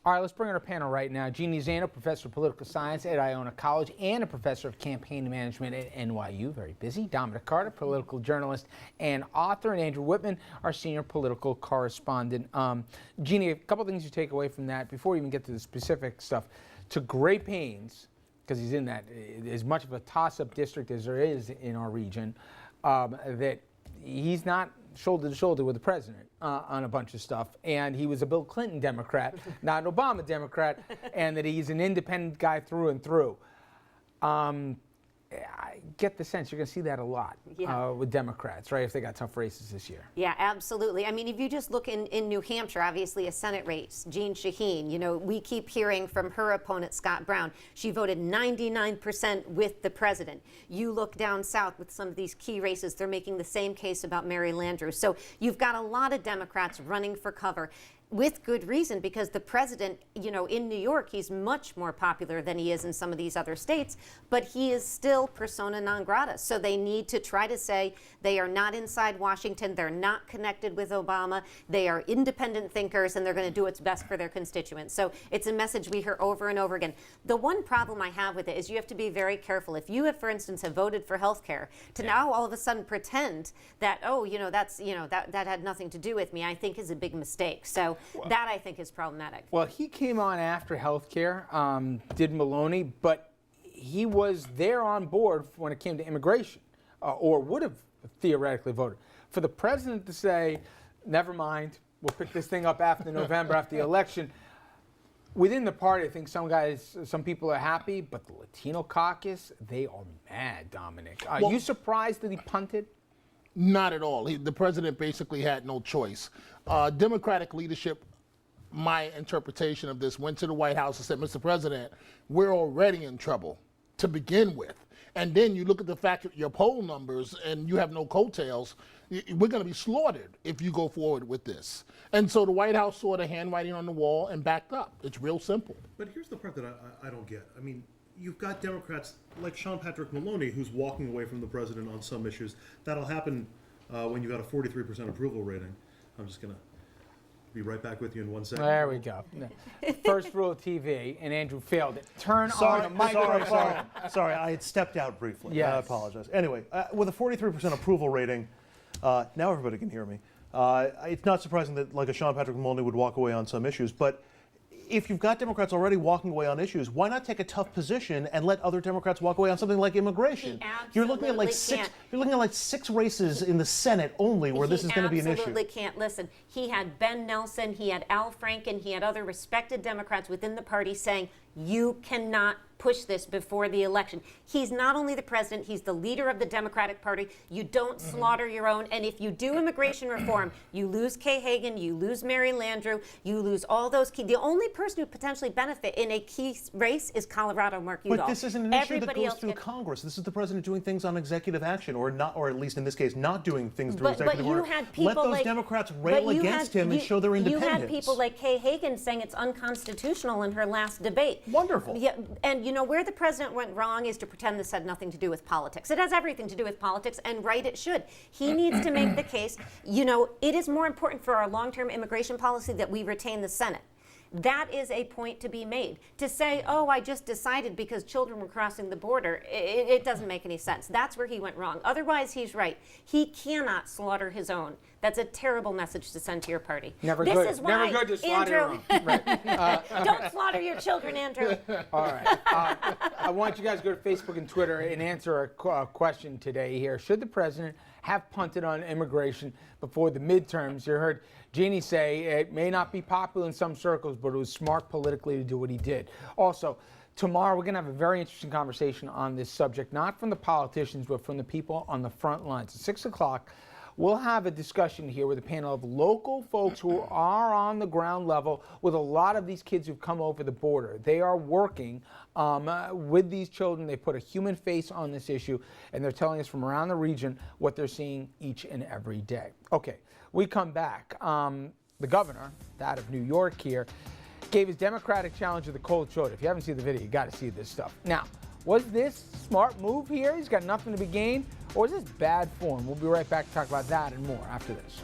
All right, let's bring in our panel right now. Jeannie Zaino, professor of political science at Iona College and a professor of campaign management at NYU, very busy. Dominic Carter, political journalist and author, and Andrew Whitman, our senior political correspondent. Jeannie, a couple things you take away from that before we even get to the specific stuff. To great pains, because he's in that as much of a toss-up district as there is in our region, that he's not shoulder to shoulder with the president on a bunch of stuff, and he was a Bill Clinton Democrat, not an Obama Democrat, and that he's an independent guy through and through. I get the sense you're going to see that a lot with Democrats, right, if they got tough races this year. Yeah, absolutely. I mean, if you just look in New Hampshire, obviously a Senate race, Jean Shaheen, you know, we keep hearing from her opponent, Scott Brown. She voted 99% with the president. You look down south with some of these key races, they're making the same case about Mary Landrieu. So you've got a lot of Democrats running for cover. With good reason, because the president, you know, in New York, he's much more popular than he is in some of these other states, but he is still persona non grata. So they need to try to say they are not inside Washington, they're not connected with Obama, they are independent thinkers, and they're going to do what's best for their constituents. So it's a message we hear over and over again. The one problem I have with it is you have to be very careful. If you have, for instance, have voted for health care, to now all of a sudden pretend that, oh, you know, that's, you know, that had nothing to do with me, I think is a big mistake. So that, I think, is problematic. Well, he came on after healthcare, did Maloney, but he was there on board when it came to immigration, or would have theoretically voted. For the president to say, never mind, we'll pick this thing up after November, after the election, within the party, I think some people are happy, but the Latino caucus, they are mad, Dominic. Are you surprised that he punted? Not at all. The president basically had no choice. Democratic leadership, my interpretation of this, went to the White House and said, Mr. President, we're already in trouble to begin with. And then you look at the fact that your poll numbers and you have no coattails, we're going to be slaughtered if you go forward with this. And so the White House saw the handwriting on the wall and backed up. It's real simple. But here's the part that I don't get. I mean, you've got Democrats like Sean Patrick Maloney, who's walking away from the president on some issues. That'll happen when you've got a 43% approval rating. I'm just going to be right back with you in 1 second. There we go. First rule of TV, and Andrew failed it. Turn on the microphone. Sorry, I had stepped out briefly. Yes. I apologize. Anyway, with a 43% approval rating, now everybody can hear me. It's not surprising that like a Sean Patrick Maloney would walk away on some issues, but if you've got Democrats already walking away on issues, why not take a tough position and let other Democrats walk away on something like immigration? You're looking at like six races in the Senate only where this is going to be an issue. He absolutely can't. Listen, he had Ben Nelson, he had Al Franken, he had other respected Democrats within the party saying, you cannot push this before the election. He's not only the president, he's the leader of the Democratic Party. You don't slaughter your own. And if you do immigration reform, you lose Kay Hagan, you lose Mary Landrieu, you lose all those key. The only person who potentially benefit in a key race is Colorado Mark Udall. But this isn't an issue that goes through Congress. This is the president doing things on executive action, or not, or at least in this case, not doing things through executive order. Let those Democrats rail against him and show their independence. You had people like Kay Hagan saying it's unconstitutional in her last debate. Wonderful. Yeah, and you know where the president went wrong is to pretend this had nothing to do with politics. It has everything to do with politics, and right it should. He needs to make the case, you know, it is more important for our long-term immigration policy that we retain the Senate. That is a point to be made. To say, oh, I just decided because children were crossing the border, it doesn't make any sense. That's where he went wrong. Otherwise, he's right. He cannot slaughter his own. That's a terrible message to send to your party. Never this good. Is why, Never good to slaughter your own. Right. Don't slaughter your children, Andrew. All right. I want you guys to go to Facebook and Twitter and answer a question today here. Should the president have punted on immigration before the midterms? You heard Jeannie say it may not be popular in some circles, but it was smart politically to do what he did. Also, tomorrow we're going to have a very interesting conversation on this subject, not from the politicians, but from the people on the front lines. At 6 o'clock, we'll have a discussion here with a panel of local folks who are on the ground level with a lot of these kids who've come over the border. They are working with these children. They put a human face on this issue, and they're telling us from around the region what they're seeing each and every day. Okay, we come back. The governor, that of New York here, gave his Democratic challenge to the cold shoulder. If you haven't seen the video, you got to see this stuff. Now, was this smart move here? He's got nothing to be gained. Or is this bad form? We'll be right back to talk about that and more after this.